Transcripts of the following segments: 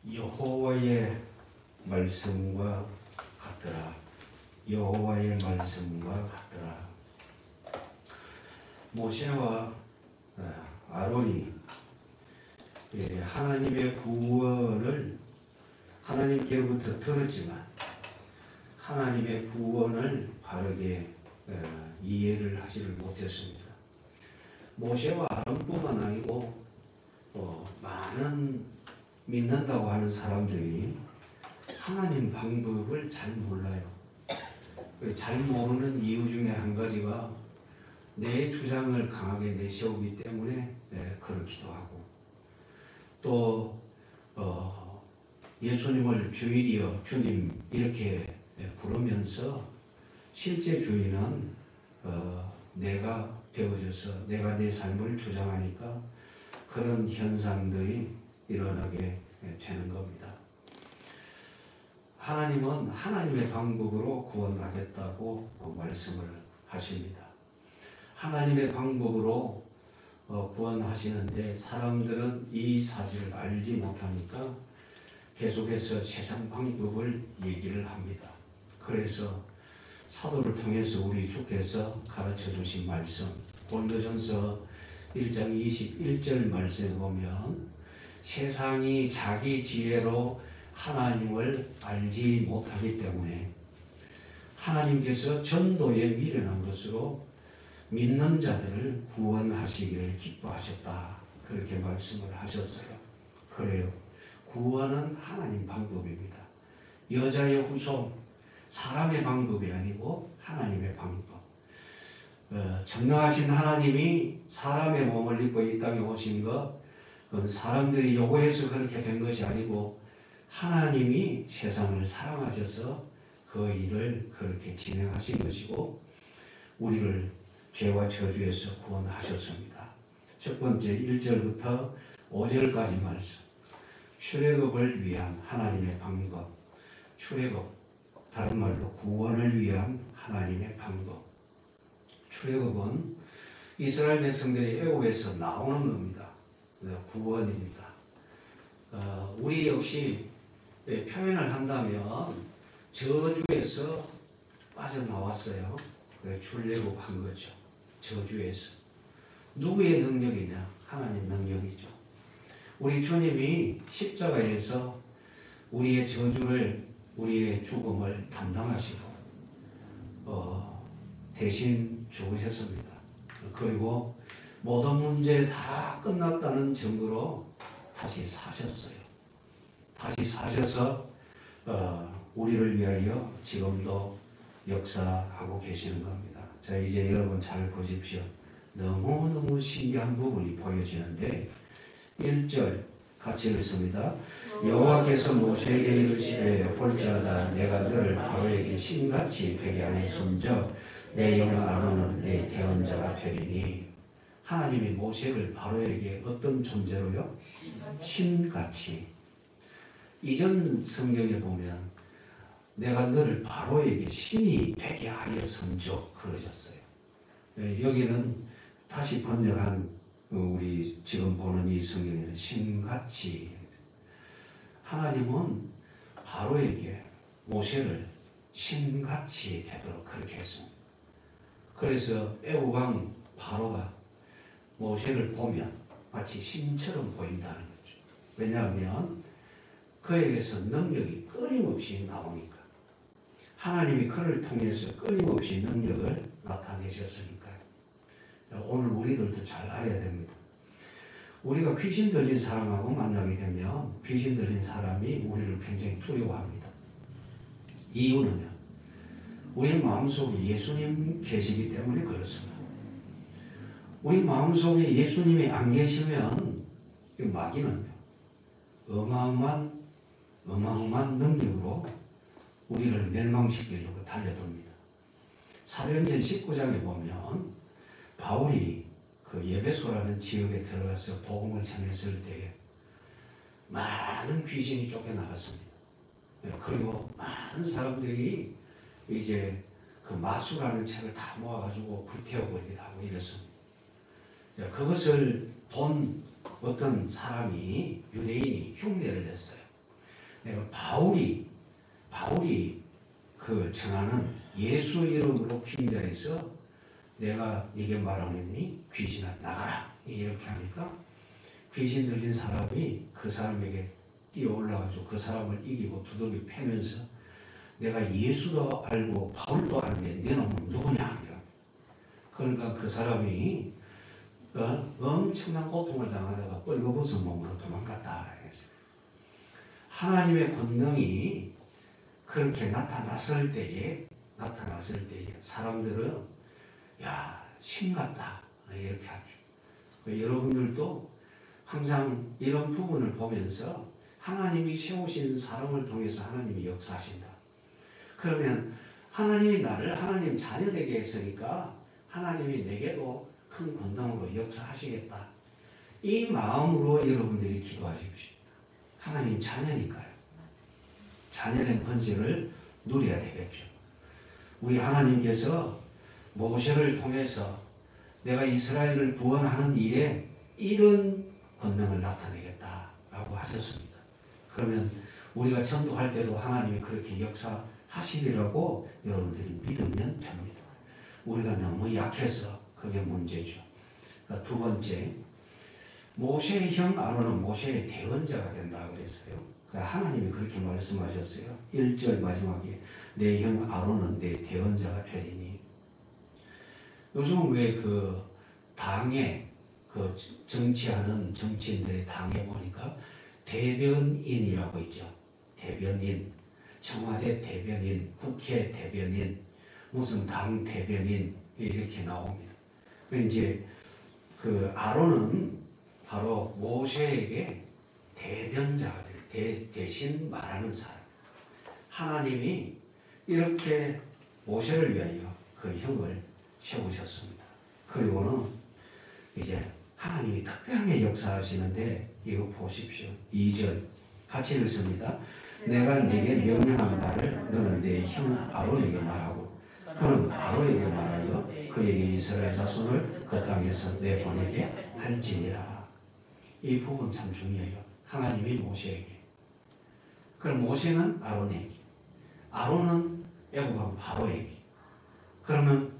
여호와의 말씀과 같더라. 여호와의 말씀과 같더라. 모세와 아론이 하나님의 구원을 하나님께로부터 들었지만 하나님의 구원을 바르게 이해를 하지를 못했습니다. 모세와 아론뿐만 아니고 많은 믿는다고 하는 사람들이 하나님 방법을 잘 몰라요. 잘 모르는 이유 중에 한 가지가 내 주장을 강하게 내세우기 때문에 그렇기도 하고, 또 예수님을 주일이여 주님 이렇게 부르면서 실제 주인은 내가 되어져서 내가 내 삶을 주장하니까 그런 현상들이 일어나게 되는 겁니다. 하나님은 하나님의 방법으로 구원하겠다고 말씀을 하십니다. 하나님의 방법으로 구원하시는데 사람들은 이 사실을 알지 못하니까 계속해서 세상 방법을 얘기를 합니다. 그래서 사도를 통해서 우리 주께서 가르쳐 주신 말씀, 고린도전서 1장 21절 말씀에 보면 세상이 자기 지혜로 하나님을 알지 못하기 때문에 하나님께서 전도에 미련한 것으로 믿는 자들을 구원하시기를 기뻐하셨다. 그렇게 말씀을 하셨어요. 그래요. 구원은 하나님 방법입니다. 여자의 후손, 사람의 방법이 아니고 하나님의 방법. 전능하신 하나님이 사람의 몸을 입고 이 땅에 오신 것, 그건 사람들이 요구해서 그렇게 된 것이 아니고 하나님이 세상을 사랑하셔서 그 일을 그렇게 진행하신 것이고 우리를 죄와 저주에서 구원하셨습니다. 첫 번째 1절부터 5절까지 말씀. 출애굽을 위한 하나님의 방법. 출애굽, 다른 말로 구원을 위한 하나님의 방법. 출애굽은 이스라엘 백성들이 애굽에서 나오는 겁니다. 구원입니다. 우리 역시 표현을 한다면 저주에서 빠져나왔어요. 출애굽한 거죠. 저주에서. 누구의 능력이냐? 하나님 능력이죠. 우리 주님이 십자가에서 우리의 저주를, 우리의 죽음을 담당하시고 대신 죽으셨습니다. 그리고 모든 문제 다 끝났다는 증거로 다시 사셨어요. 다시 사셔서 우리를 위하여 지금도 역사하고 계시는 겁니다. 자, 이제 여러분 잘 보십시오. 너무너무 신기한 부분이 보여지는데 1절 같이 읽습니다. 여호와께서 모세에게 이르시되 볼지어다 내가 너를 바로에게 신같이 되게 하였음즉 내 형 아론은 내 대언자가 되리니. 하나님이 모세를 바로에게 어떤 존재로요? 신같이. 이전 성경에 보면 내가 너를 바로에게 신이 되게 하였음즉 그러셨어요. 여기는 다시 번역한 우리 지금 보는 이 성경에는 신같이. 하나님은 바로에게 모세를 신같이 되도록 그렇게 했습니다. 그래서 애국왕 바로가 모세를 보면 마치 신처럼 보인다는 거죠. 왜냐하면 그에게서 능력이 끊임없이 나오니까. 하나님이 그를 통해서 끊임없이 능력을 나타내셨으니까요. 오늘 우리들도 잘 알아야 됩니다. 우리가 귀신 들린 사람하고 만나게 되면 귀신 들린 사람이 우리를 굉장히 두려워합니다. 이유는요, 우리 마음속에 예수님 계시기 때문에 그렇습니다. 우리 마음속에 예수님이 안 계시면 마귀는요, 어마어마한 능력으로 우리를 멸망시키려고 달려듭니다. 사도행전 19장에 보면 바울이 그 에베소라는 지역에 들어가서 복음을 전했을 때에 많은 귀신이 쫓겨나갔습니다. 그리고 많은 사람들이 이제 그 마수라는 책을 다 모아가지고 불태워버리기도 하고 이랬습니다. 그것을 본 어떤 사람이, 유대인이 흉내를 냈어요. 내가 바울이 그 전하는 예수 이름으로 빙자해서 내가 네게 말하노니 귀신아 나가라 이렇게 하니까 귀신 들린 사람이 그 사람에게 뛰어 올라가지고 그 사람을 이기고 두들겨 패면서 내가 예수도 알고 바울도 아는데 네 놈은 누구냐? 그러니까 그 사람이 엄청난 고통을 당하다가 뻘거벗은 몸으로 도망갔다. 하나님의 권능이 그렇게 나타났을 때에 사람들은 야, 신 같다 이렇게 하죠. 여러분들도 항상 이런 부분을 보면서 하나님이 세우신 사람을 통해서 하나님이 역사하신다. 그러면 하나님이 나를 하나님 자녀 되게 했으니까 하나님이 내게도 큰 권능으로 역사하시겠다. 이 마음으로 여러분들이 기도하십시오. 하나님 자녀니까요. 자녀된 번식을 누려야 되겠죠. 우리 하나님께서 모세를 통해서 내가 이스라엘을 구원하는 일에 이런 권능을 나타내겠다라고 하셨습니다. 그러면 우리가 전도할 때도 하나님이 그렇게 역사하시리라고 여러분들이 믿으면 됩니다. 우리가 너무 약해서 그게 문제죠. 두 번째, 모세의 형 아론은 모세의 대언자가 된다 그랬어요. 하나님이 그렇게 말씀하셨어요. 1절 마지막에 내 형 아론은 내 대언자가 되리니. 요즘 왜 그 당에 그 정치하는 정치인들의 당에 보니까 대변인이라고 있죠. 대변인, 청와대 대변인, 국회 대변인, 무슨 당 대변인 이렇게 나옵니다. 이제 그 아론은 바로 모세에게 대변자가 돼요. 대신 말하는 사람. 하나님이 이렇게 모세를 위하여 그 형을 세우셨습니다. 그리고는 이제 하나님이 특별하게 역사하시는데 이거 보십시오. 2절 같이 읽습니다. 내가 네게 명령한 바를 너는 내 형 아론에게 말하고 그는 바로에게 말하여 그에게 이스라엘 자손을 그 땅에서 내보내게 할지니라. 이 부분 참 중요해요. 하나님이 모세에게. 그럼 모세는 아론에게. 아론은 애국왕 바로에게. 그러면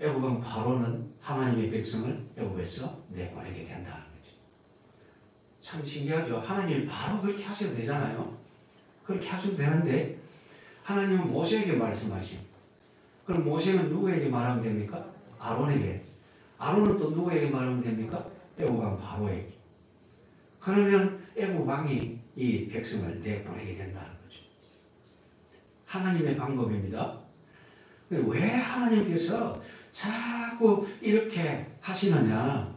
애국왕 바로는 하나님의 백성을 애국에서 내보내게 된다는 거죠. 참 신기하죠. 하나님이 바로 그렇게 하셔도 되잖아요. 그렇게 하셔도 되는데 하나님은 모세에게 말씀하시고 그럼 모세는 누구에게 말하면 됩니까? 아론에게. 아론은 또 누구에게 말하면 됩니까? 애국왕 바로에게. 그러면 애국왕이 이 백성을 내보내게 된다는 거죠. 하나님의 방법입니다. 왜 하나님께서 자꾸 이렇게 하시느냐?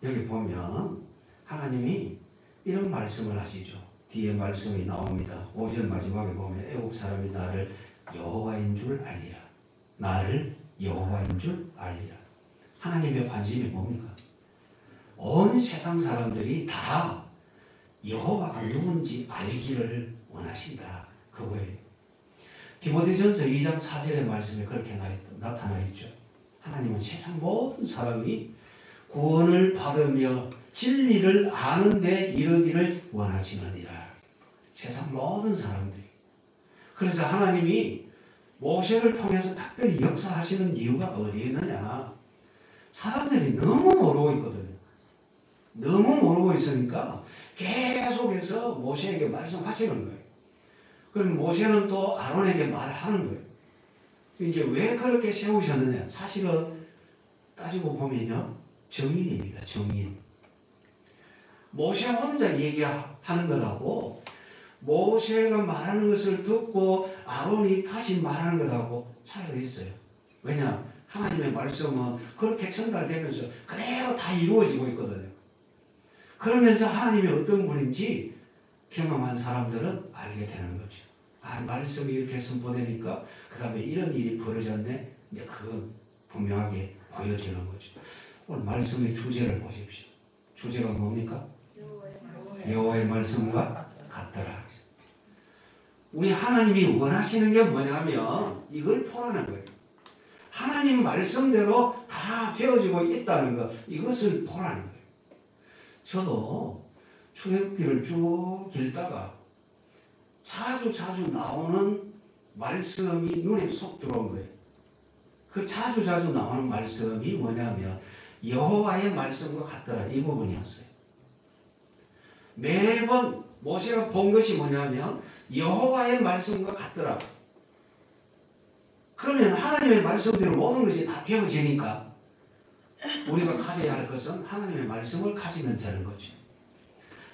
여기 보면 하나님이 이런 말씀을 하시죠. 뒤에 말씀이 나옵니다. 5절 마지막에 보면 애국 사람이 나를 여호와인 줄 알리라. 나를 여호와인 줄 알리라. 하나님의 관심이 뭡니까? 온 세상 사람들이 다 여호와가 누군지 알기를 원하신다. 그거예요. 디모데전서 2장 4절의 말씀에 그렇게 나타나 있죠. 하나님은 세상 모든 사람이 구원을 받으며 진리를 아는 데 이르기를 원하시느니라. 세상 모든 사람들이. 그래서 하나님이 모세를 통해서 특별히 역사하시는 이유가 어디에 있느냐? 사람들이 너무 모르고 있거든요. 너무 모르고 있으니까 계속해서 모세에게 말씀하시는 거예요. 그럼 모세는 또 아론에게 말하는 거예요. 이제 왜 그렇게 세우셨느냐? 사실은 따지고 보면요. 정인입니다. 정인. 모세 혼자 얘기하는 것하고 모세가 말하는 것을 듣고 아론이 다시 말하는 것하고 차이가 있어요. 왜냐? 하나님의 말씀은 그렇게 전달되면서 그대로 다 이루어지고 있거든요. 그러면서 하나님이 어떤 분인지 경험한 사람들은 알게 되는 거죠. 아, 말씀이 이렇게 선포되니까 그 다음에 이런 일이 벌어졌네. 이제 그건 분명하게 보여지는 거죠. 오늘 말씀의 주제를 보십시오. 주제가 뭡니까? 여호와의 말씀과 같더라. 우리 하나님이 원하시는 게 뭐냐면 이걸 포함하는 거예요. 하나님 말씀대로 다 되어지고 있다는 것, 이것을 포함하는 거예요. 저도 출애굽기를 쭉 읽다가 자주 나오는 말씀이 눈에 쏙 들어온 거예요. 그 자주 나오는 말씀이 뭐냐면 여호와의 말씀과 같더라, 이 부분이었어요. 매번 모세가 본 것이 뭐냐면 여호와의 말씀과 같더라. 그러면 하나님의 말씀대로 모든 것이 다 배워지니까 우리가 가져야 할 것은 하나님의 말씀을 가지면 되는 거죠.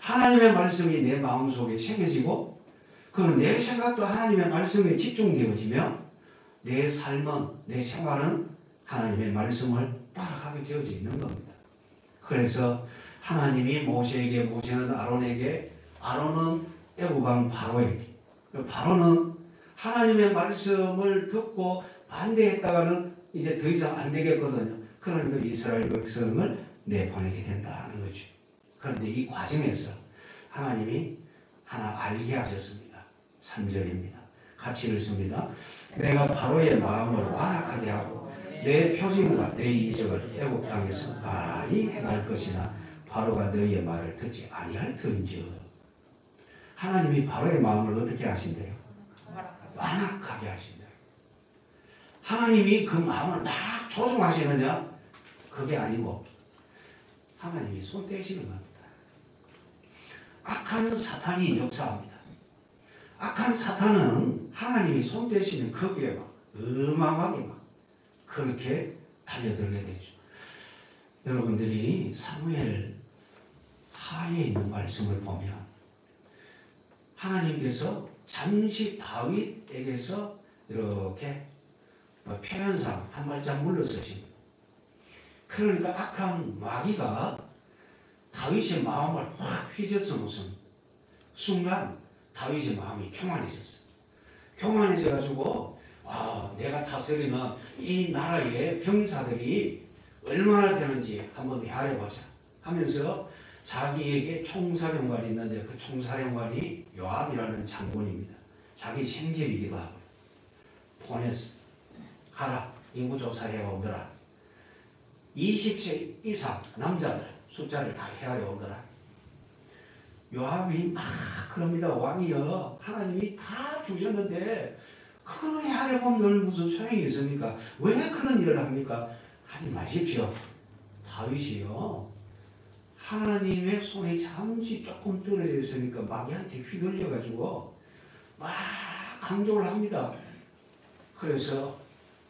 하나님의 말씀이 내 마음속에 새겨지고 그러면 내 생각도 하나님의 말씀에 집중되어지면 내 삶은, 내 생활은 하나님의 말씀을 따라가게 되어져 있는 겁니다. 그래서 하나님이 모세에게, 모세는 아론에게, 아론은 애굽왕 바로에게, 바로는 하나님의 말씀을 듣고 반대했다가는 이제 더 이상 안 되겠거든요. 그러니까 이스라엘 백성을 내보내게 된다는 거죠. 그런데 이 과정에서 하나님이 하나 알게 하셨습니다. 3절입니다. 같이 읽습니다. 내가 바로의 마음을 완악하게 하고 내 표징과 내 이적을 애굽 땅에서 많이 행할 것이나 바로가 너희의 말을 듣지 아니할 터인즉. 하나님이 바로의 마음을 어떻게 하신대요? 완악하게 하신대요. 하나님이 그 마음을 막 조종하시느냐? 그게 아니고 하나님이 손 떼시는 겁니다. 악한 사탄이 역사합니다. 악한 사탄은 하나님이 손 떼시면 거기에 막 어마어마하게 막 그렇게 달려들게 되죠. 여러분들이 사무엘 하에 있는 말씀을 보면 하나님께서 잠시 다윗에게서 이렇게 표현상 한 발짝 물러서십니다. 그러니까 악한 마귀가 다윗의 마음을 확 휘저서 무슨 순간 다윗의 마음이 교만해졌어요. 교만해져가지고 내가 다스리는 이 나라의 병사들이 얼마나 되는지 한번 헤아려보자 하면서 자기에게 총사령관이 있는데 그 총사령관이 요압이라는 장군입니다. 자기 생질이기도 하고 보냈어. 가라, 인구조사해 오더라. 20세 이상 남자들 숫자를 다 헤아려 오더라. 요압이 막 그럽니다. 왕이여, 하나님이 다 주셨는데 그걸 헤아려보면 무슨 소용이 있습니까? 왜 그런 일을 합니까? 하지 마십시오. 다윗이요, 하나님의 손이 잠시 조금 떨어져 있으니까 마귀한테 휘둘려가지고 막 강조를 합니다. 그래서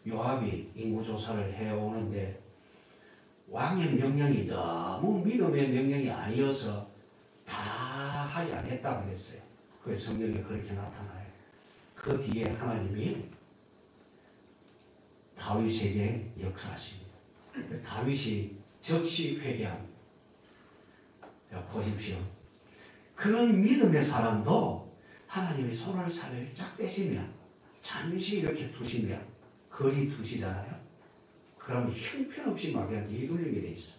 요압이 인구조사를 해오는데 왕의 명령이 너무 믿음의 명령이 아니어서 다 하지 않았다고 그랬어요. 그래서 성경에 그렇게 나타나요. 그 뒤에 하나님이 다윗에게 역사하십니다. 다윗이 즉시 회개합니다. 자, 보십시오. 그런 믿음의 사람도 하나님이 손을 살짝 떼시면 잠시 이렇게 두시면 거리 두시잖아요. 그러면 형편없이 마귀한테 휘둘리게 돼 있어.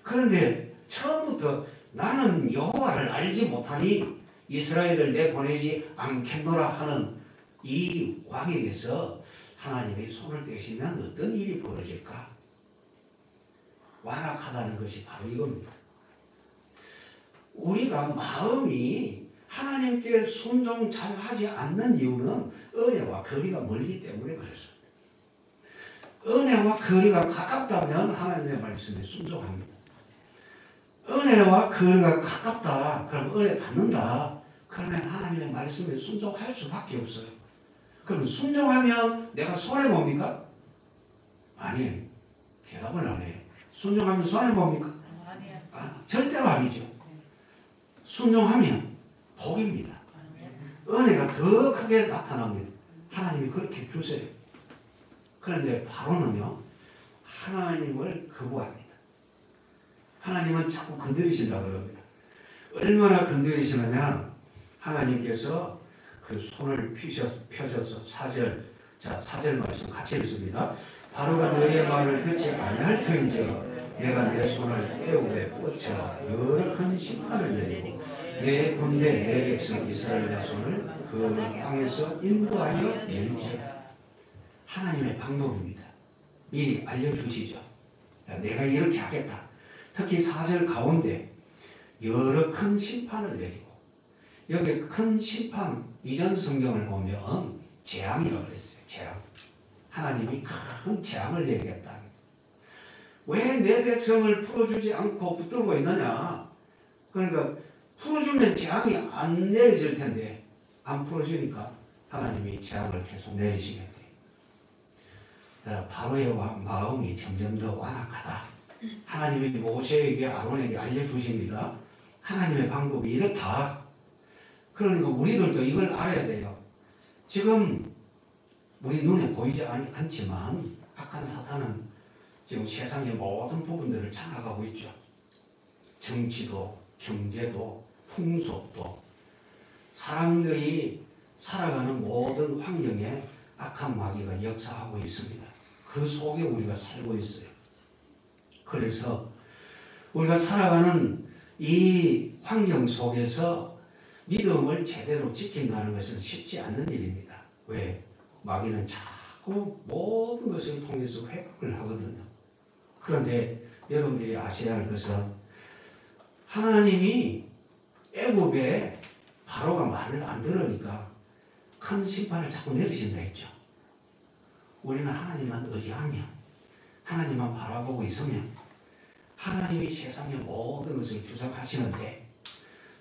그런데 처음부터 나는 여호와를 알지 못하니 이스라엘을 내보내지 않겠노라 하는 이 왕에게서 하나님이 손을 떼시면 어떤 일이 벌어질까? 완악하다는 것이 바로 이겁니다. 우리가 마음이 하나님께 순종 잘 하지 않는 이유는 은혜와 거리가 멀기 때문에 그렇습니다. 은혜와 거리가 가깝다면 하나님의 말씀에 순종합니다. 은혜와 거리가 가깝다, 그럼 은혜 받는다, 그러면 하나님의 말씀에 순종할 수밖에 없어요. 그럼 순종하면 내가 손해봅니까? 아니에요. 대답을 안 해요. 순종하면 손해봅니까? 절대로 아니죠. 순종하면 복입니다. 은혜가 더 크게 나타납니다. 하나님이 그렇게 주세요. 그런데 바로는요, 하나님을 거부합니다. 하나님은 자꾸 건드리신다고 그럽니다. 얼마나 건드리시느냐? 하나님께서 그 손을 펴셔서 4절, 자 4절 말씀 같이 읽습니다. 바로가 너희의 말을 듣지 아니할 터인지라 내가 내 손을 애굽에 뻗쳐 여러 큰 심판을 내리고 내 군대 내 백성 이스라엘 자손을 그 땅에서 인도하여 낼지라. 하나님의 방법입니다. 미리 알려주시죠. 내가 이렇게 하겠다. 특히 4절 가운데 여러 큰 심판을 내리고 여기 큰 심판 이전 성경을 보면 재앙이라고 그랬어요. 재앙. 하나님이 큰 재앙을 내리겠다. 왜 내 백성을 풀어주지 않고 붙들고 있느냐? 그러니까 풀어주면 재앙이 안 내려질 텐데 안 풀어주니까 하나님이 재앙을 계속 내리시겠대. 바로의 마음이 점점 더 완악하다. 하나님이 모세에게 아론에게 알려주십니다. 하나님의 방법이 이렇다. 그러니까 우리들도 이걸 알아야 돼요. 지금 우리 눈에 보이지 않지만 악한 사탄은 지금 세상의 모든 부분들을 장악하고 있죠. 정치도, 경제도, 풍속도, 사람들이 살아가는 모든 환경에 악한 마귀가 역사하고 있습니다. 그 속에 우리가 살고 있어요. 그래서 우리가 살아가는 이 환경 속에서 믿음을 제대로 지킨다는 것은 쉽지 않은 일입니다. 왜? 마귀는 자꾸 모든 것을 통해서 회복을 하거든요. 그런데 여러분들이 아셔야 할 것은 하나님이 애굽에 바로가 말을 안 들으니까 큰 심판을 자꾸 내리신다 했죠. 우리는 하나님만 의지하면, 하나님만 바라보고 있으면 하나님이 세상의 모든 것을 주장하시는데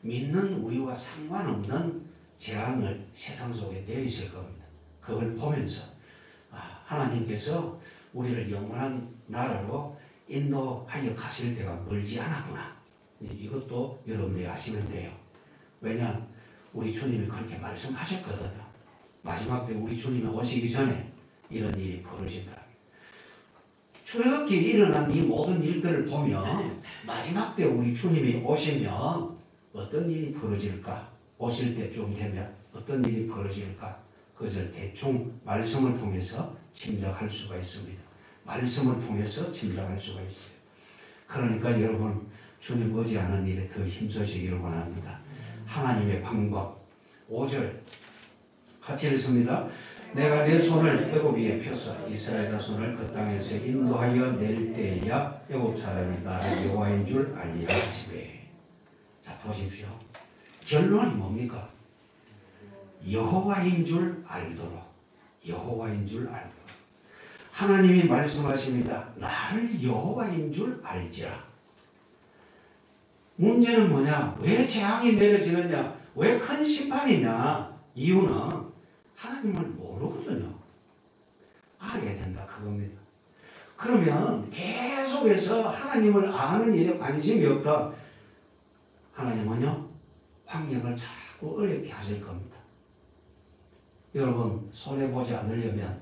믿는 우리와 상관없는 재앙을 세상 속에 내리실 겁니다. 그걸 보면서 하나님께서 우리를 영원한 나라로 인도하여 가실 때가 멀지 않았구나. 이것도 여러분들이 아시면 돼요. 왜냐? 우리 주님이 그렇게 말씀하셨거든요. 마지막 때 우리 주님이 오시기 전에 이런 일이 벌어진다. 출애굽기에 일어난 이 모든 일들을 보면 마지막 때 우리 주님이 오시면 어떤 일이 벌어질까? 오실 때쯤 되면 어떤 일이 벌어질까? 그것을 대충 말씀을 통해서 짐작할 수가 있습니다. 말씀을 통해서 짐작할 수가 있어요. 그러니까 여러분 주님 머지않은 일에 더 힘쓰시기를 원합니다. 하나님의 방법 5절 같이 읽습니다. 내가 내 손을 애굽 위에 펴서 이스라엘 자손을 그 땅에서 인도하여 낼 때야 애굽 사람이 나를 여호와인 줄 알리라 하시되. 자 보십시오. 결론이 뭡니까? 여호와인 줄 알도록. 여호와인 줄 알도록. 하나님이 말씀하십니다. 나를 여호와인 줄 알지라. 문제는 뭐냐? 왜 재앙이 내려지느냐? 왜 큰 심판이냐? 이유는 하나님을 모르거든요. 알아야 된다 그겁니다. 그러면 계속해서 하나님을 아는 일에 관심이 없다. 하나님은요 환경을 자꾸 어렵게 하실 겁니다. 여러분 손해보지 않으려면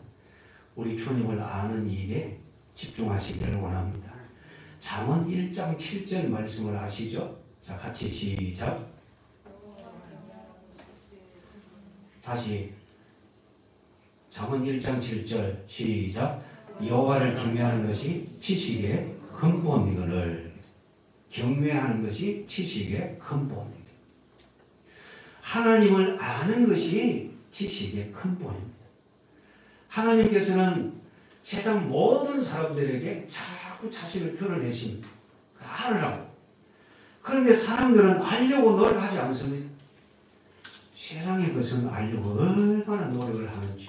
우리 주님을 아는 일에 집중하시기를 원합니다. 잠언 1장 7절 말씀을 아시죠? 자 같이 시작. 다시 잠언 1장 7절 시작. 여호와를 경외하는 것이 지식의 근본이거늘. 경외하는 것이 지식의 근본입니다. 하나님을 아는 것이 지식의 근본입니다. 하나님께서는 세상 모든 사람들에게 자꾸 자신을 드러내십니다. 알으라고. 그런데 사람들은 알려고 노력하지 않습니다. 세상의 것은 알려고 얼마나 노력을 하는지.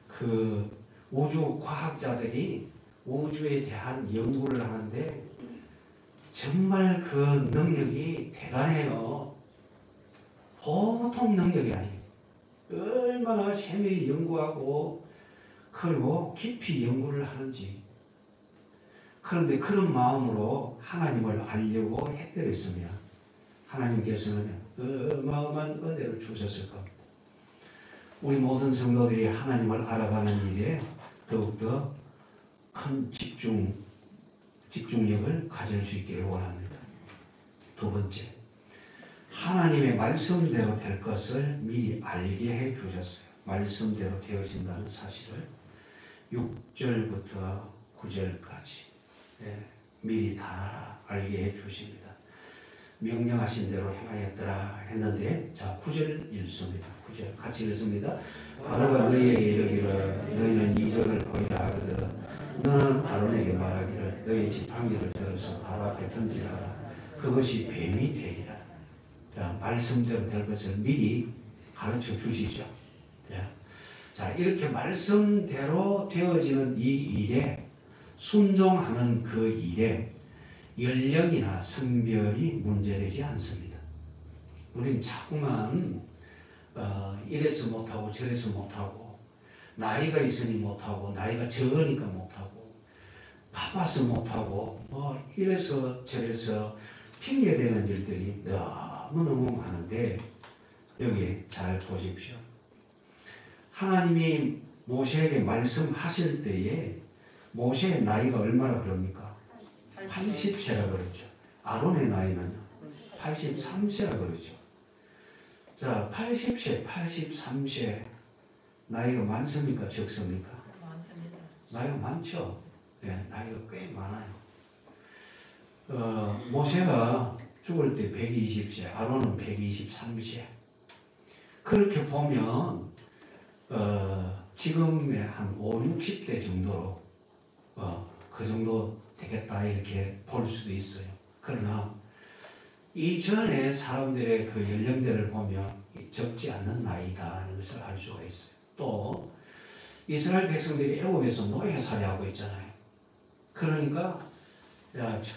그 우주 과학자들이 우주에 대한 연구를 하는데 정말 그 능력이 대단해요. 보통 능력이 아니에요. 얼마나 세밀히 연구하고 그리고 깊이 연구를 하는지. 그런데 그런 마음으로 하나님을 알려고 했더랬으면 하나님께서는 어마어마한 은혜를 주셨을 겁니다. 우리 모든 성도들이 하나님을 알아가는 일에 더욱더 큰 집중력을 가질 수 있기를 원합니다. 두 번째, 하나님의 말씀대로 될 것을 미리 알게 해 주셨어요. 말씀대로 되어진다는 사실을 6절부터 9절까지 미리 다 알게 해 주십니다. 명령하신 대로 행하였더라 했는데 자 9절 읽습니다. 9절 같이 읽습니다. 바로가 너희에게 이르기를 너희는 이적을 보이라 하거든 너는 아론에게 말하기를 너희 지팡이를 들어서 바로 앞에 던지라. 그것이 뱀이 되리라. 자, 말씀대로 될 것을 미리 가르쳐 주시죠. 자, 이렇게 말씀대로 되어지는 이 일에 순종하는 그 일에 연령이나 성별이 문제되지 않습니다. 우린 자꾸만 이래서 못하고 저래서 못하고 나이가 있으니 못하고 나이가 적으니까 못하고 바빠서 못하고 뭐 이래서 저래서 핑계대는 일들이 너무너무 많은데 여기 잘 보십시오. 하나님이 모세에게 말씀하실 때에 모세의 나이가 얼마나 그럽니까? 80세라 그랬죠. 아론의 나이는 83세라 그러죠. 자, 80세, 83세 나이가 많습니까? 적습니까? 많습니다. 나이가 많죠. 네, 나이가 꽤 많아요. 모세가 죽을 때 120세, 아론은 123세. 그렇게 보면 지금의 한 5, 60대 정도로 그 정도 되겠다 이렇게 볼 수도 있어요. 그러나 이전에 사람들의 그 연령대를 보면 적지 않는 나이다 하는 것을 알 수가 있어요. 또 이스라엘 백성들이 애굽에서 노예살이하고 있잖아요. 그러니까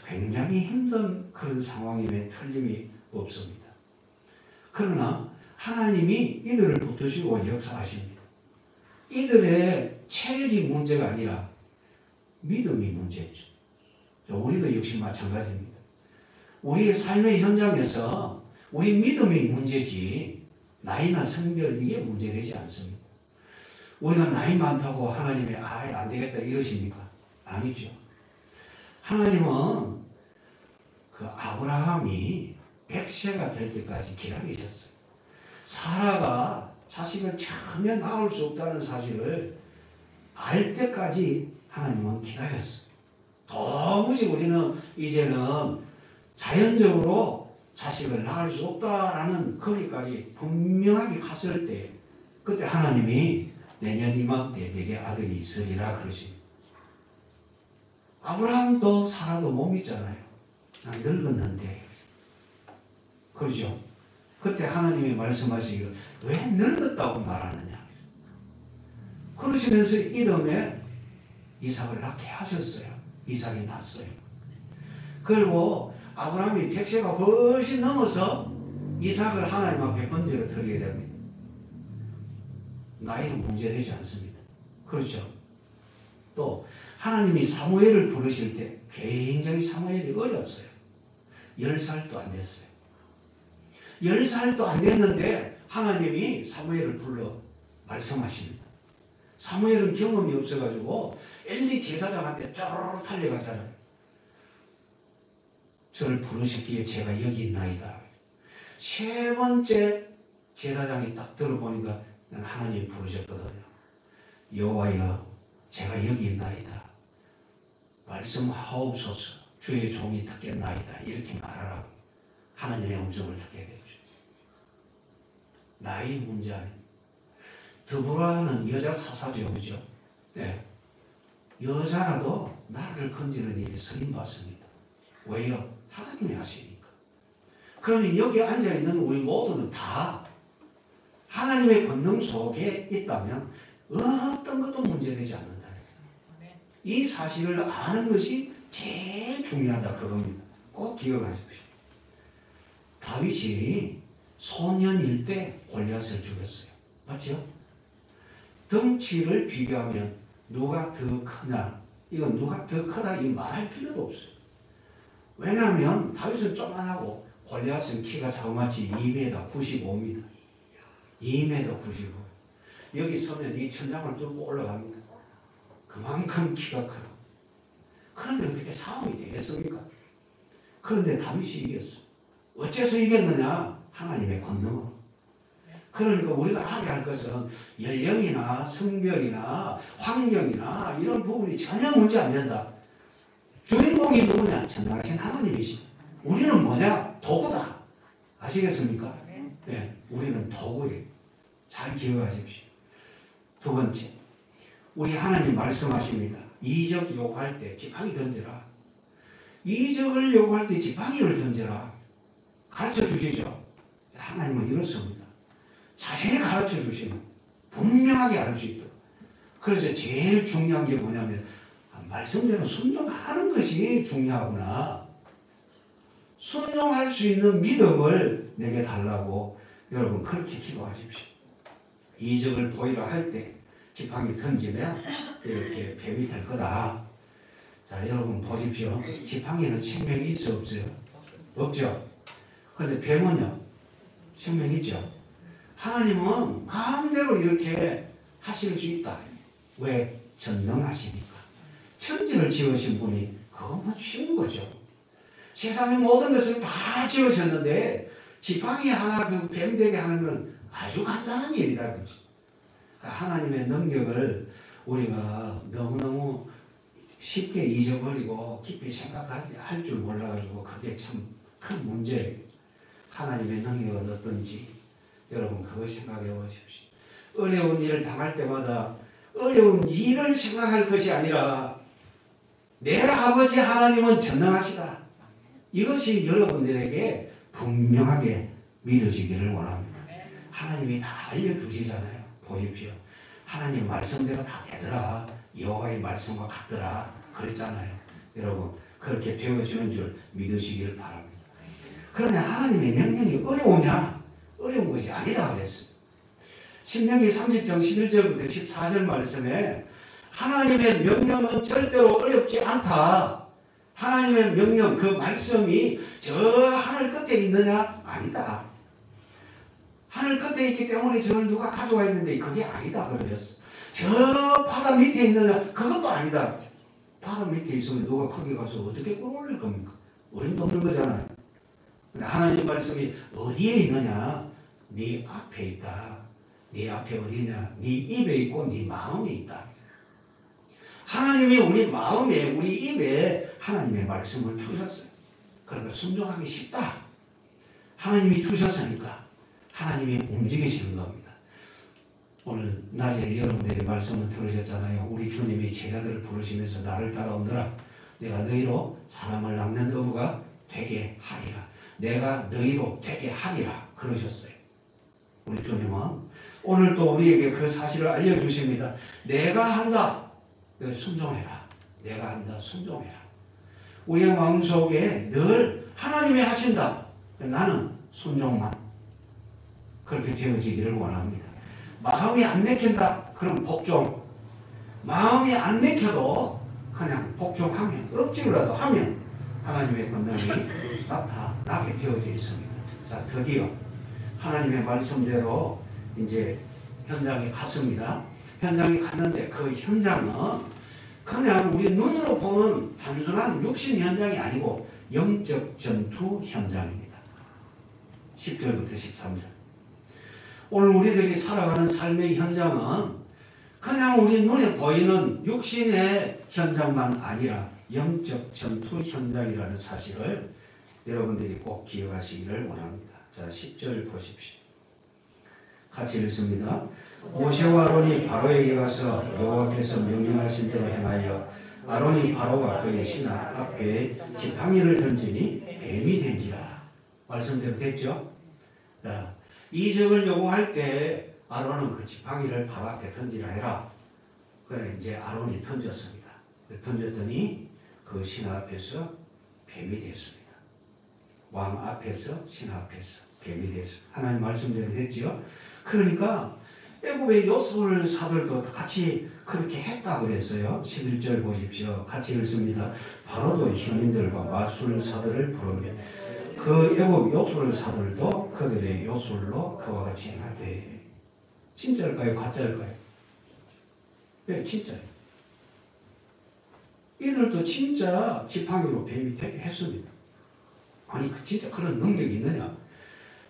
굉장히 힘든 그런 상황임에 틀림이 없습니다. 그러나 하나님이 이들을 붙드시고 역사하십니다. 이들의 체력이 문제가 아니라 믿음이 문제죠. 우리도 역시 마찬가지입니다. 우리의 삶의 현장에서 우리 믿음이 문제지 나이나 성별 이게 문제되지 않습니다. 우리가 나이 많다고 하나님이 안 되겠다 이러십니까? 아니죠. 하나님은 그 아브라함이 100세가 될 때까지 기다리셨어요. 사라가 자식을 전혀 낳을 수 없다는 사실을 알 때까지 하나님은 기다렸어요. 도무지 우리는 이제는 자연적으로 자식을 낳을 수 없다라는 거기까지 분명하게 갔을 때 그때 하나님이 내년 이맘때 내게 아들이 있으리라 그러십니다. 아브라함도 사라도 못 믿잖아요. 난 늙었는데. 그러죠? 그때 하나님이 말씀하시기를 왜 늙었다고 말하느냐. 그러시면서 이름에 이삭을 낳게 하셨어요. 이삭이 났어요. 그리고 아브라함이 100세가 훨씬 넘어서 이삭을 하나님 앞에 번제로 드리게 됩니다. 나이는 문제되지 않습니다. 그렇죠? 또 하나님이 사무엘을 부르실 때 굉장히 사무엘이 어렸어요. 10살도 안 됐어요. 10살도 안 됐는데 하나님이 사무엘을 불러 말씀하십니다. 사무엘은 경험이 없어가지고 엘리 제사장한테 쪼르르 달려가잖아요. 저를 부르셨기에 제가 여기 있나이다. 세 번째 제사장이 딱 들어보니까 하나님 부르셨거든요. 여호와여 제가 여기 있나이다. 말씀하옵소서. 주의 종이 듣겠나이다. 이렇게 말하라고 하나님의 음성을 듣게 되죠. 나이 문제 아닙니다. 드보라는 여자 사사죠. 그죠? 네. 여자라도 나를 건지는 일이 쓰임받습니다. 왜요? 하나님이 하시니까. 그러면 여기 앉아있는 우리 모두는 다 하나님의 권능 속에 있다면 어떤 것도 문제되지 않는다. 이 사실을 아는 것이 제일 중요하다 그겁니다. 꼭 기억하십시오. 다윗이 소년일 때 골리앗을 죽였어요. 맞죠? 덩치를 비교하면 누가 더 크냐, 이건 누가 더 크다 이 말할 필요도 없어요. 왜냐하면 다윗은 조그만하고 골리앗은 키가 자그마치 2m 95입니다. 2m 95. 여기 서면 이 천장을 뚫고 올라갑니다. 그만큼 키가 커요. 그런데 어떻게 싸움이 되겠습니까? 그런데 다윗이 이겼어. 어째서 이겼느냐? 하나님의 권능으로. 그러니까 우리가 알아야 할 것은 연령이나 성별이나 환경이나 이런 부분이 전혀 문제 안 된다. 주인공이 누구냐? 전능하신 하나님이시. 우리는 뭐냐? 도구다. 아시겠습니까? 네, 우리는 도구예요. 잘 기억하십시오. 두 번째, 우리 하나님 말씀하십니다. 이적 요구할 때 지팡이 던져라. 이적을 요구할 때 지팡이를 던져라. 가르쳐 주시죠. 하나님은 이렇습니다. 자세히 가르쳐 주시면 분명하게 알 수 있도록. 그래서 제일 중요한 게 뭐냐면 말씀대로 순종하는 것이 중요하구나. 순종할 수 있는 믿음을 내게 달라고 여러분 그렇게 기도하십시오. 이적을 보이라 할 때 지팡이 던지면 이렇게 뱀이 될 거다. 자, 여러분 보십시오. 지팡이는 생명이 있어 없어요? 없죠. 그런데 뱀은요? 생명이 있죠. 하나님은 마음대로 이렇게 하실 수 있다. 왜? 전능하시니까. 천지를 지으신 분이 그것만 쉬운 거죠. 세상의 모든 것을 다 지으셨는데 지팡이 하나 그 뱀 되게 하는 건 아주 간단한 일이다. 하나님의 능력을 우리가 너무너무 쉽게 잊어버리고 깊이 생각할 줄 몰라가지고 그게 참 큰 문제예요. 하나님의 능력은 어떤지 여러분 그거 생각해 보십시오. 어려운 일을 당할 때마다 어려운 일을 생각할 것이 아니라 내 아버지 하나님은 전능하시다. 이것이 여러분들에게 분명하게 믿어지기를 원합니다. 하나님이 다 알려주시잖아요. 보십시오. 하나님 말씀대로 다 되더라. 여호와의 말씀과 같더라. 그랬잖아요. 여러분 그렇게 되어지는 줄 믿으시기를 바랍니다. 그러나 하나님의 명령이 어려우냐? 어려운 것이 아니다 그랬어요. 신명기 30장 11절부터 14절 말씀에 하나님의 명령은 절대로 어렵지 않다. 하나님의 명령 그 말씀이 저 하늘 끝에 있느냐? 아니다. 하늘 끝에 있기 때문에 저를 누가 가져와 있는데 그게 아니다 그러셨어. 저 바다 밑에 있느냐? 그것도 아니다. 바다 밑에 있으면 누가 거기 가서 어떻게 끌어올릴 겁니까? 어림도 없는 거잖아요. 하나님 말씀이 어디에 있느냐? 네 앞에 있다. 네 앞에 어디냐? 네 입에 있고 네 마음에 있다. 하나님이 우리 마음에 우리 입에 하나님의 말씀을 주셨어요. 그러니까 순종하기 쉽다. 하나님이 주셨으니까 하나님이 움직이시는 겁니다. 오늘 낮에 여러분들이 말씀을 들으셨잖아요. 우리 주님이 제자들을 부르시면서 나를 따라오너라. 내가 너희로 사람을 낚는 어부가 되게 하리라. 내가 너희로 되게 하리라. 그러셨어요. 우리 주님은 오늘 또 우리에게 그 사실을 알려주십니다. 내가 한다. 순종해라. 내가 한다. 순종해라. 우리의 마음속에 늘 하나님이 하신다. 나는 순종만. 그렇게 되어지기를 원합니다. 마음이 안 내킨다. 그럼 복종. 마음이 안 내켜도 그냥 복종하면 억지로라도 하면 하나님의 권능이 나타나게 되어져 있습니다. 자, 드디어 하나님의 말씀대로 이제 현장에 갔습니다. 현장에 갔는데 그 현장은 그냥 우리 눈으로 보는 단순한 육신 현장이 아니고 영적 전투 현장입니다. 10절부터 13절. 오늘 우리들이 살아가는 삶의 현장은 그냥 우리 눈에 보이는 육신의 현장만 아니라 영적 전투 현장이라는 사실을 여러분들이 꼭 기억하시기를 원합니다. 자, 10절 보십시오. 같이 읽습니다. 모세와 아론이 바로에게 가서 여호와께서 명령하신 대로 행하여 아론이 바로와 그의 신하 앞에 지팡이를 던지니 뱀이 된지라. 말씀대로 됐죠? 자, 이적을 요구할 때 아론은 그 지팡이를 바로 앞에 던지라 해라. 그래 이제 아론이 던졌습니다. 던졌더니 그 신하 앞에서 뱀이 됐습니다. 왕 앞에서 신하 앞에서 뱀이 됐습니다. 하나님 말씀대로 됐죠? 그러니까 애굽의 요술 사들도 같이 그렇게 했다 그랬어요. 11절 보십시오. 같이 읽습니다. 바로도 현인들과 마술사들을 부르며 그 애굽 요술사들도 그들의 요술로 그와 같이 행하되. 진짜일까요? 가짜일까요? 네, 진짜예요. 이들도 진짜 지팡이로 뱀이 되게 했습니다. 아니 진짜 그런 능력이 있느냐?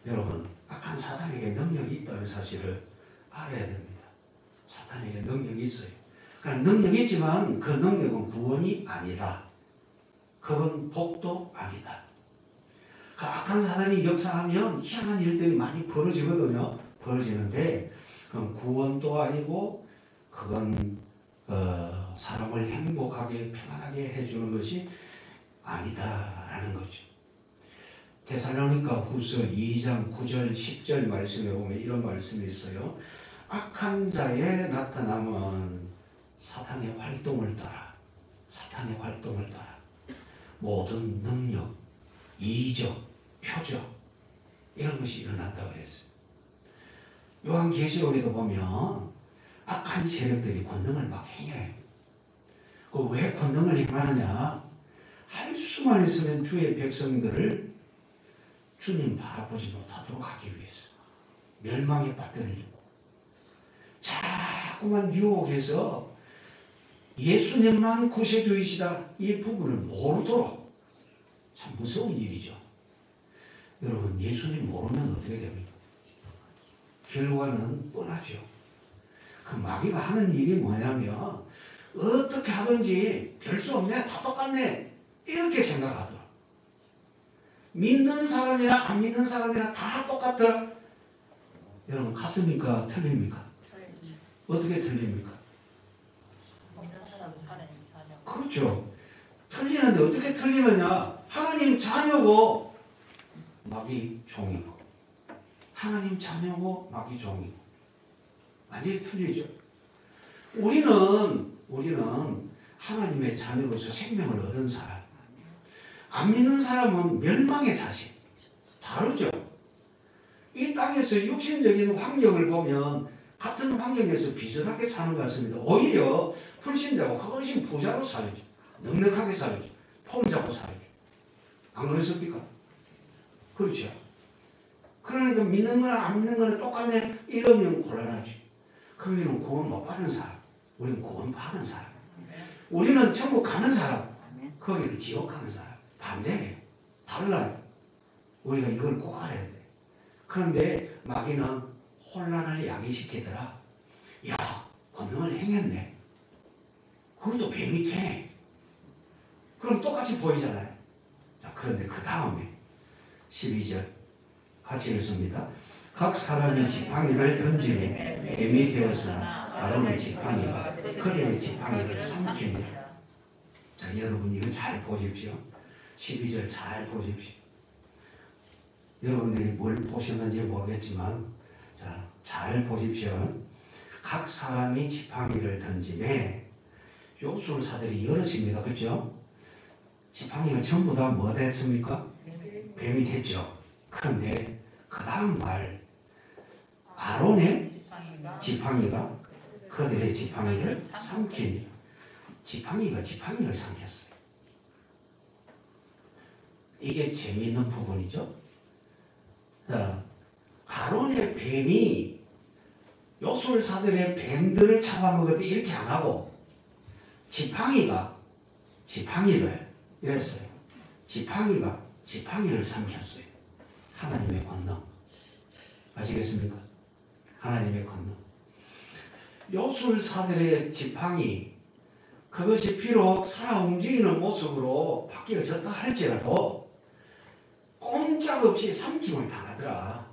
여러분 악한 사탄에게 능력이 있다는 사실을 알아야 됩니다. 사탄에게 능력이 있어요. 그러나 능력이 있지만 그 능력은 구원이 아니다. 그건 복도 아니다. 그 악한 사탄이 역사하면 희한한 일들이 많이 벌어지거든요. 벌어지는데 그건 구원도 아니고 그건 사람을 행복하게 편안하게 해주는 것이 아니다라는 거죠. 데살로니가 후서 2장 9절 10절 말씀에 보면 이런 말씀이 있어요. 악한 자에 나타남은 사탄의 활동을 따라 모든 능력, 이적, 표적 이런 것이 일어난다고 그랬어요. 요한계시록에도 보면 악한 세력들이 권능을 막 행해요. 왜 권능을 행하느냐? 할 수만 있으면 주의 백성들을 주님 바라보지 못하도록 하기 위해서 멸망에 빠뜨리려고 자꾸만 유혹해서 예수님만 구세주이시다 이 부분을 모르도록. 참 무서운 일이죠. 여러분, 예수님 모르면 어떻게 됩니까? 결과는 뻔하죠. 그 마귀가 하는 일이 뭐냐면 어떻게 하든지 별 수 없네, 다 똑같네 이렇게 생각하더라. 믿는 사람이나 안 믿는 사람이나 다 똑같더라. 여러분, 같습니까? 틀립니까? 어떻게 틀립니까? 그렇죠. 틀리는데 어떻게 틀리느냐? 하나님 자녀고 마귀 종이고, 하나님 자녀고 마귀 종이고, 완전히 틀리죠. 우리는 하나님의 자녀로서 생명을 얻은 사람, 안 믿는 사람은 멸망의 자식. 다르죠. 이 땅에서 육신적인 환경을 보면 같은 환경에서 비슷하게 사는 것 같습니다. 오히려 불신자고 훨씬 부자로 살죠. 넉넉하게 살죠. 폼잡고 살죠. 안 그렇습니까? 그렇죠. 그러니까 믿는 거나 안 믿는 거나 똑같네 이러면 곤란하죠. 그러면 구원 못 받은 사람, 우리는 구원 받은 사람, 우리는 천국 가는 사람, 거기는 지옥 가는 사람. 반대예요. 달라요. 우리가 이걸 꼭 알아야 돼. 그런데 마귀는 혼란을 야기시키더라. 야, 권능을 행했네. 그것도 뱀이 캐. 그럼 똑같이 보이잖아요. 자, 그런데 그 다음에 12절 같이 읽습니다. 각 사람이 지팡이를 던지니 뱀이 되었으나 아론의 지팡이가 그들의 지팡이를 삼키니라. 자, 여러분 이거 잘 보십시오. 12절 잘 보십시오. 여러분들이 뭘 보셨는지 모르겠지만, 자, 잘 보십시오. 각 사람이 지팡이를 던지매 요술사들이 여럿입니다. 그렇죠? 지팡이가 전부 다 뭐 됐습니까? 뱀이 됐죠. 그런데 그 다음 말, 아론의 지팡이가 그들의 지팡이를 삼키니, 지팡이가 지팡이를 삼켰어요. 이게 재미있는 부분이죠. 자, 아론의 뱀이 요술사들의 뱀들을 잡아먹었더니 이렇게 안 하고 지팡이가 지팡이를 이랬어요. 지팡이가 지팡이를 삼켰어요. 하나님의 권능. 아시겠습니까? 하나님의 권능. 요술사들의 지팡이, 그것이 비록 살아 움직이는 모습으로 바뀌어졌다 할지라도 꼼짝없이 삼킴을 당하더라.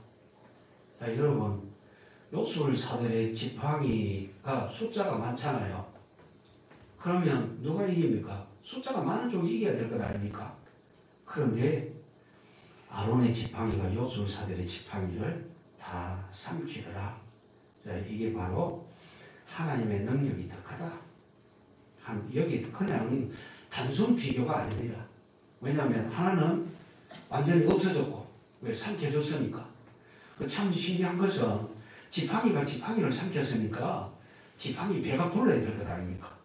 자, 여러분, 요술사들의 지팡이가 숫자가 많잖아요. 그러면 누가 이깁니까? 숫자가 많은 쪽이 이겨야 될 것 아닙니까? 그런데 아론의 지팡이가 요술사들의 지팡이를 다 삼키더라. 자, 이게 바로 하나님의 능력이 더 크다. 여기 그냥 단순 비교가 아닙니다. 왜냐하면 하나는 완전히 없어졌고, 왜? 삼켜졌으니까. 참 신기한 것은 지팡이가 지팡이를 삼켰으니까 지팡이 배가 불러야 될 것 아닙니까?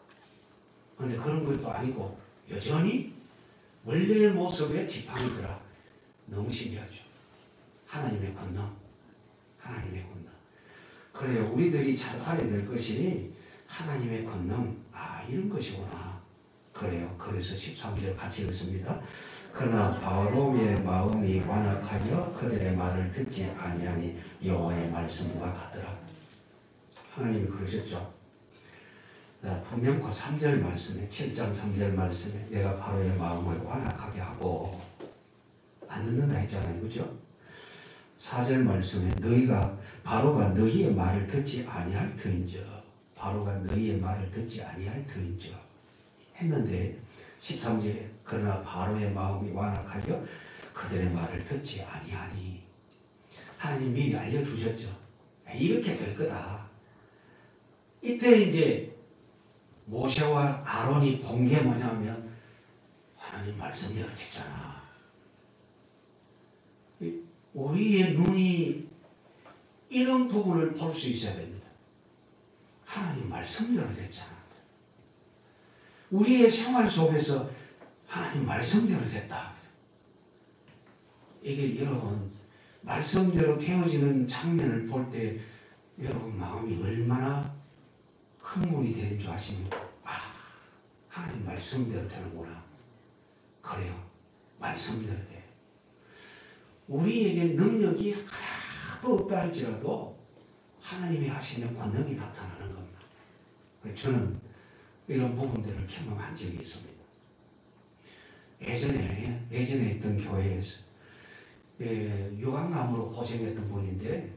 그런데 그런 것도 아니고 여전히 원래의 모습의 지팡이더라. 너무 신기하죠. 하나님의 권능. 하나님의 권능. 그래요. 우리들이 잘 알아야 될 것이 하나님의 권능. 아, 이런 것이구나. 그래요. 그래서 13절 같이 읽습니다. 그러나 바로의 마음이 완악하여 그들의 말을 듣지 아니하니 여호와의 말씀과 같더라. 하나님이 그러셨죠. 분명 그 3절 말씀에, 7장 3절 말씀에 내가 바로의 마음을 완악하게 하고 안 듣는다 했잖아요. 그죠? 4절 말씀에 바로가 너희의 말을 듣지 아니할 터인저, 바로가 너희의 말을 듣지 아니할 터인저 했는데 13절에 그러나 바로의 마음이 완악하여 그들의 말을 듣지 아니하니. 하나님 미리 알려주셨죠. 이렇게 될 거다. 이때 이제 모세와 아론이 본 게 뭐냐면 하나님 말씀대로 됐잖아. 우리의 눈이 이런 부분을 볼 수 있어야 됩니다. 하나님 말씀대로 됐잖아. 우리의 생활 속에서 하나님 말씀대로 됐다. 이게 여러분 말씀대로 되어지는 장면을 볼 때 여러분 마음이 얼마나 흥분이 되는 줄 아십니까? 하나님 말씀대로 되는구나. 그래요. 말씀대로 돼. 우리에게 능력이 하나도 없다 할지라도 하나님이 하시는 권능이 나타나는 겁니다. 저는 이런 부분들을 경험한 적이 있습니다. 예전에 있던 교회에서 유방암으로 고생했던 분인데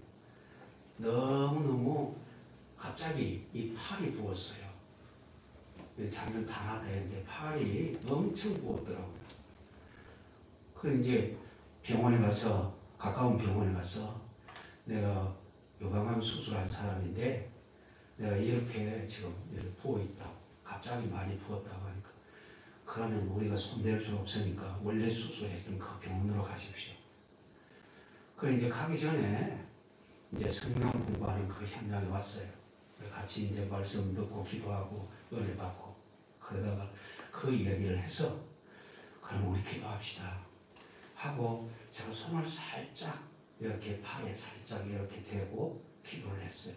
너무너무 갑자기 이 팔이 부었어요. 작년 다나다 했는데 팔이 엄청 부었더라고요. 그래서 이제 병원에 가서 가까운 병원에 가서 내가 유방암 수술한 사람인데 내가 이렇게 지금 이렇게 부어있다. 갑자기 많이 부었다고 하니까 그러면 우리가 손댈 수 없으니까 원래 수술했던 그 병원으로 가십시오. 그래 이제 가기 전에 이제 성경 공부하는 그 현장에 왔어요. 같이 이제 말씀 듣고 기도하고 은혜 받고 그러다가 그 이야기를 해서 그럼 우리 기도합시다 하고 제가 손을 살짝 이렇게 팔에 살짝 이렇게 대고 기도를 했어요.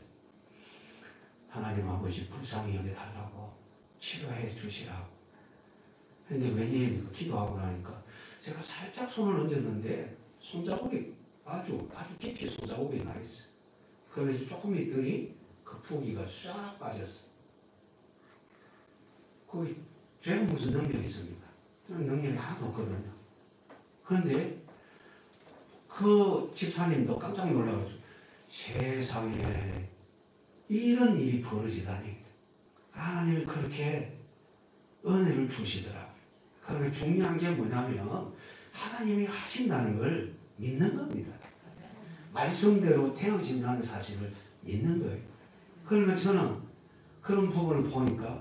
하나님 아버지 불쌍히 여겨달라고 치료해 주시라고. 근데 웬일입니까? 기도하고 나니까 제가 살짝 손을 얹었는데 손자국이 아주 깊이 손자국이 나 있어요. 그래서 조금 있더니 그 부기가 싹 빠졌어. 거기 죄는 무슨 능력이 있습니까? 능력이 하나도 없거든요. 그런데 그 집사님도 깜짝 놀라가지고 세상에 이런 일이 벌어지다니. 하나님이 그렇게 은혜를 주시더라. 그러면 중요한 게 뭐냐면 하나님이 하신다는 걸 믿는 겁니다. 말씀대로 되어진다는 사실을 믿는 거예요. 그러니까 저는 그런 부분을 보니까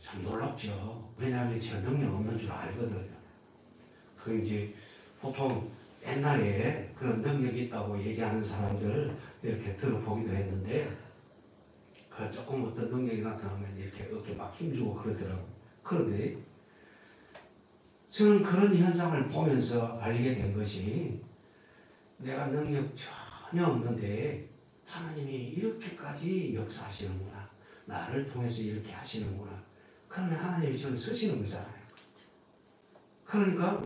참 놀랍죠. 왜냐하면 제가 능력 없는 줄 알거든요. 그 이제 보통 옛날에 그런 능력이 있다고 얘기하는 사람들 이렇게 들어보기도 했는데 그 조금 어떤 능력이 나타나면 이렇게 어깨 막 힘주고 그러더라고요. 그런데 저는 그런 현상을 보면서 알게 된 것이 내가 능력 전혀 없는데 하나님이 이렇게까지 역사하시는구나. 나를 통해서 이렇게 하시는구나. 그러면 하나님이 저를 쓰시는 거잖아요. 그러니까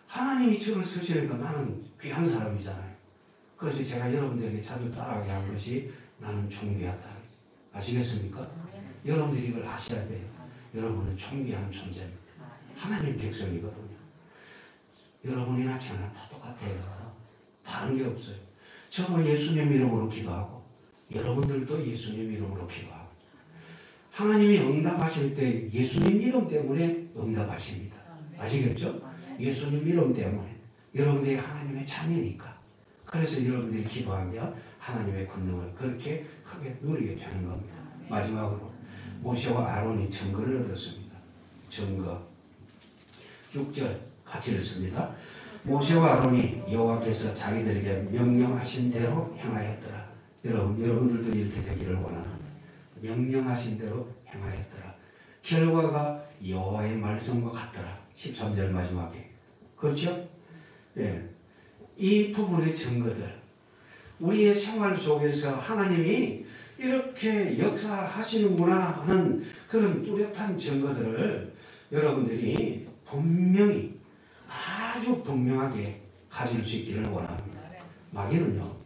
하나님이 저를 쓰시니까 나는 귀한 사람이잖아요. 그래서 제가 여러분들에게 자주 따라가게 한 것이 나는 존귀하다. 아시겠습니까? 여러분들이 이걸 아셔야 돼요. 여러분은 존귀한 존재입니다. 하나님 백성이거든요. 여러분이나 저나 다 똑같아요. 다른 게 없어요. 저도 예수님 이름으로 기도하고 여러분들도 예수님 이름으로 기도하고 하나님이 응답하실 때 예수님 이름 때문에 응답하십니다. 아시겠죠? 예수님 이름 때문에 여러분들이 하나님의 자녀니까. 그래서 여러분들이 기도하면 하나님의 권능을 그렇게 크게 누리게 되는 겁니다. 마지막으로 모세와 아론이 증거를 얻었습니다. 증거 6절 같이 읽습니다. 모세와 아론이 여호와께서 자기들에게 명령하신 대로 행하였더라. 여러분들도 이렇게 되기를 원합니다. 명령하신 대로 행하였더라. 결과가 여호와의 말씀과 같더라. 13절 마지막에. 그렇죠? 예. 이 부분의 증거들, 우리의 생활 속에서 하나님이 이렇게 역사하시는구나 하는 그런 뚜렷한 증거들을 여러분들이 분명히 아주 분명하게 가질 수 있기를 원합니다. 마귀는요,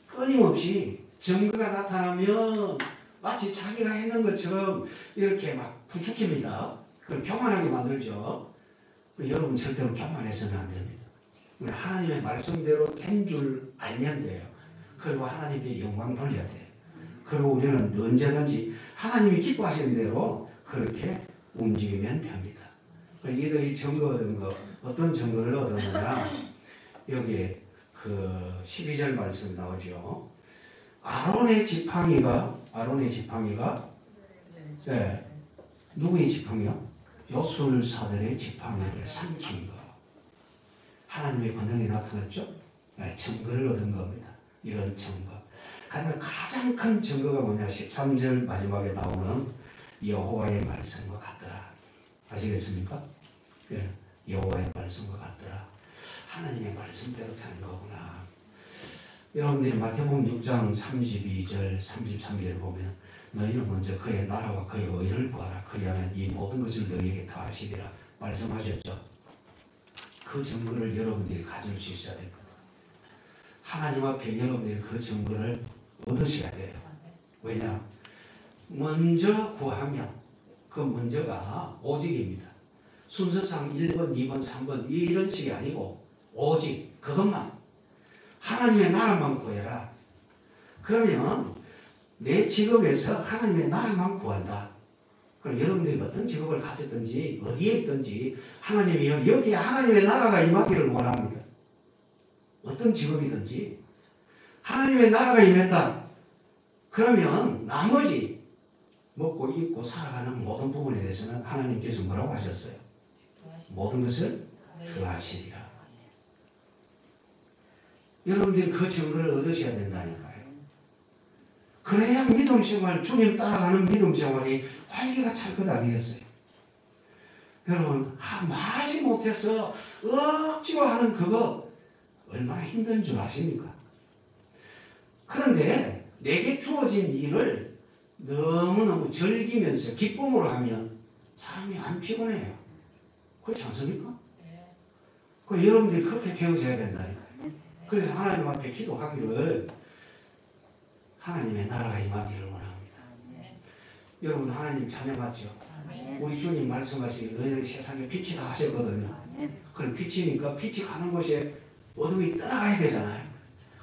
끊임없이 증거가 나타나면 마치 자기가 했는 것처럼 이렇게 막 부추깁니다. 그걸 교만하게 만들죠. 여러분 절대로 교만해서는 안 됩니다. 우리 하나님의 말씀대로 된 줄 알면 돼요. 그리고 하나님께 영광 돌려야 돼요. 그리고 우리는 언제든지 하나님이 기뻐하시는 대로 그렇게 움직이면 됩니다. 이들이 증거 얻은 거, 어떤 증거를 얻었느냐? 여기에 그 12절 말씀 나오죠. 아론의 지팡이가 네, 누구의 지팡이요? 요술사들의 지팡이를 삼킨 거. 하나님의 권능이 나타났죠? 네, 증거를 얻은 겁니다. 이런 증거. 그다음에 가장 큰 증거가 뭐냐? 13절 마지막에 나오는 여호와의 말씀과 같더라. 아시겠습니까? 예, 여호와의 말씀과 같더라. 하나님의 말씀대로 되는 거구나. 여러분들이 마태복음 6장 32절, 33절을 보면 너희는 먼저 그의 나라와 그의 의를 구하라. 그리하면 이 모든 것을 너희에게 더하시리라 말씀하셨죠. 그 증거를 여러분들이 가질 수 있어야 됩니다. 하나님 앞에 여러분들이 그 증거를 얻으셔야 돼요. 왜냐? 먼저 구하면 그 먼저가 오직입니다. 순서상 1번, 2번, 3번 이런 식이 아니고 오직 그것만 하나님의 나라만 구해라. 그러면 내 직업에서 하나님의 나라만 구한다. 그럼 여러분들이 어떤 직업을 가졌든지 어디에 있든지 하나님이요 여기에 하나님의 나라가 임하기를 원합니다. 어떤 직업이든지 하나님의 나라가 임했다. 그러면 나머지 먹고 입고 살아가는 모든 부분에 대해서는 하나님께서 뭐라고 하셨어요? 모든 것을 더하시리라. 여러분들이 그 증거를 얻으셔야 된다니까요. 그래야 믿음 생활, 주님 따라가는 믿음 생활이 활기가 찰 것 아니겠어요? 여러분, 마지 못해서 억지로 하는 그거 얼마나 힘든 줄 아십니까? 그런데 내게 주어진 일을 너무너무 즐기면서 기쁨으로 하면 사람이 안 피곤해요. 그렇지 않습니까? 그 여러분들이 그렇게 배우셔야 된다니까요. 그래서 하나님 앞에 기도하기를 하나님의 나라가 임하기를 원합니다. 여러분 하나님 자녀 맞죠? 우리 주님 말씀하시기 너희는 세상에 빛이다 하셨거든요. 그럼 빛이니까 빛이 가는 곳에 어둠이 떠나가야 되잖아요.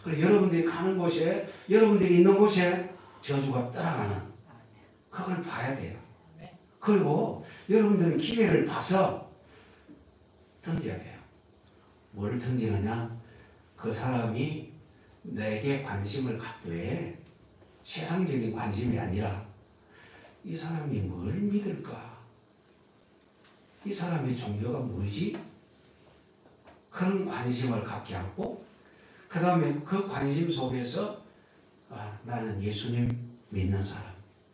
그래서 여러분들이 가는 곳에 여러분들이 있는 곳에 저주가 떠나가는 그걸 봐야 돼요. 그리고 여러분들은 기회를 봐서 던져야 돼요. 뭘 던지느냐? 그 사람이 내게 관심을 갖되 세상적인 관심이 아니라 이 사람이 뭘 믿을까? 이 사람의 종교가 뭐지? 그런 관심을 갖게 하고 그 다음에 그 관심 속에서 나는 예수님 믿는 사람,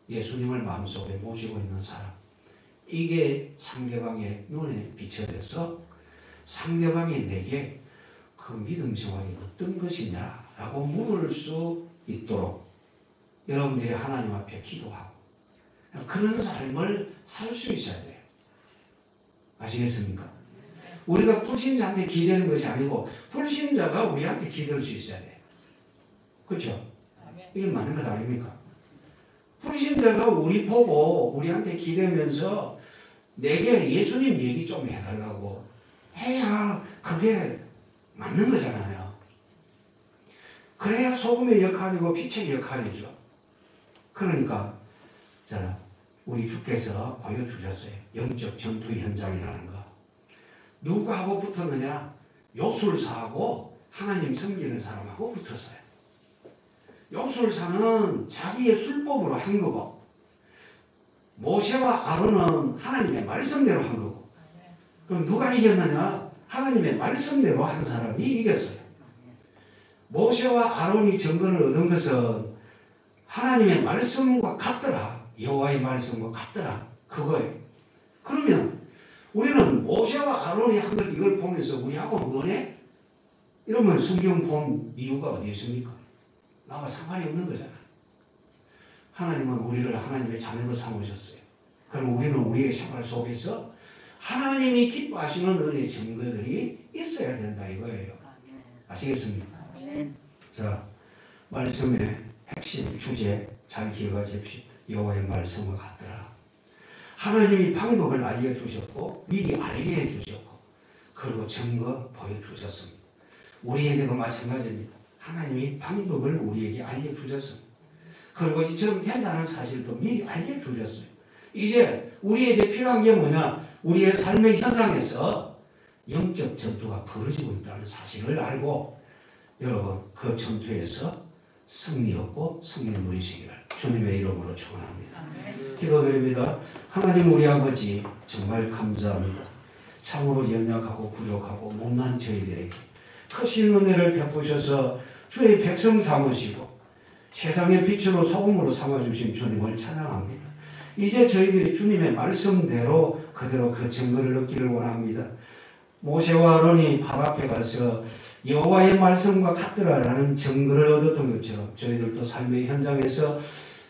예수님을 마음속에 모시고 있는 사람, 이게 상대방의 눈에 비춰져서 상대방이 내게 그 믿음 생활이 어떤 것이냐라고 물을 수 있도록 여러분들이 하나님 앞에 기도하고 그런 삶을 살 수 있어야 돼요. 아시겠습니까? 우리가 불신자한테 기대는 것이 아니고 불신자가 우리한테 기댈 수 있어야 돼요. 그렇죠? 이게 맞는 것 아닙니까? 불신자가 우리 보고 우리한테 기대면서 내게 예수님 얘기 좀 해달라고 해야 그게 맞는 거잖아요. 그래야 소금의 역할이고 빛의 역할이죠. 그러니까 우리 주께서 보여주셨어요. 영적 전투 현장이라는 거. 누구하고 붙었느냐? 요술사하고 하나님 섬기는 사람하고 붙었어요. 요술사는 자기의 술법으로 한 거고 모세와 아론은 하나님의 말씀대로 한 거고 그럼 누가 이겼느냐? 하나님의 말씀대로 한 사람이 이겼어요. 모세와 아론이 증거를 얻은 것은 하나님의 말씀과 같더라. 여호와의 말씀과 같더라. 그거예요. 그러면 우리는 모세와 아론이 한 것 이걸 보면서 우리하고 뭐네? 이러면 성경 본 이유가 어디 있습니까? 나와 상관이 없는 거잖아. 하나님은 우리를 하나님의 자녀로 삼으셨어요. 그럼 우리는 우리의 생활 속에서 하나님이 기뻐하시는 은혜의 증거들이 있어야 된다 이거예요. 아시겠습니까? 자, 말씀의 핵심 주제 잘 기억하십시오. 여호와의 말씀과 같더라. 하나님이 방법을 알려주셨고 미리 알게 해주셨고 그리고 증거 보여주셨습니다. 우리에게도 마찬가지입니다. 하나님이 방법을 우리에게 알려주셨습니다. 그리고 이처럼 된다는 사실도 미리 알려주셨어요. 이제 우리에게 필요한 게 뭐냐? 우리의 삶의 현장에서 영적 전투가 벌어지고 있다는 사실을 알고 여러분 그 전투에서 승리 얻고 승리 누리시기를 주님의 이름으로 축원합니다. 기도드립니다. 하나님 우리 아버지 정말 감사합니다. 참으로 연약하고 부족하고 못난 저희들에게 크신 은혜를 베푸셔서 주의 백성 삼으시고 세상의 빛으로 소금으로 삼아주신 주님을 찬양합니다. 이제 저희들이 주님의 말씀대로 그대로 그 증거를 얻기를 원합니다. 모세와 아론이 발 앞에 가서 여호와의 말씀과 같더라라는 증거를 얻었던 것처럼 저희들도 삶의 현장에서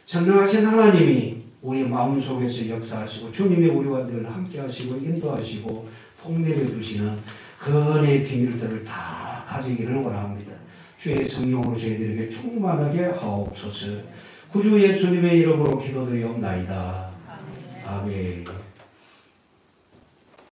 전능하신 하나님이 우리 마음속에서 역사하시고 주님이 우리와 늘 함께하시고 인도하시고 폭내려 주시는 그 은혜의 비밀들을 다 가지기를 원합니다. 주의 성령으로 저희들에게 충만하게 하옵소서. 구주 예수님의 이름으로 기도드리옵나이다. 아멘.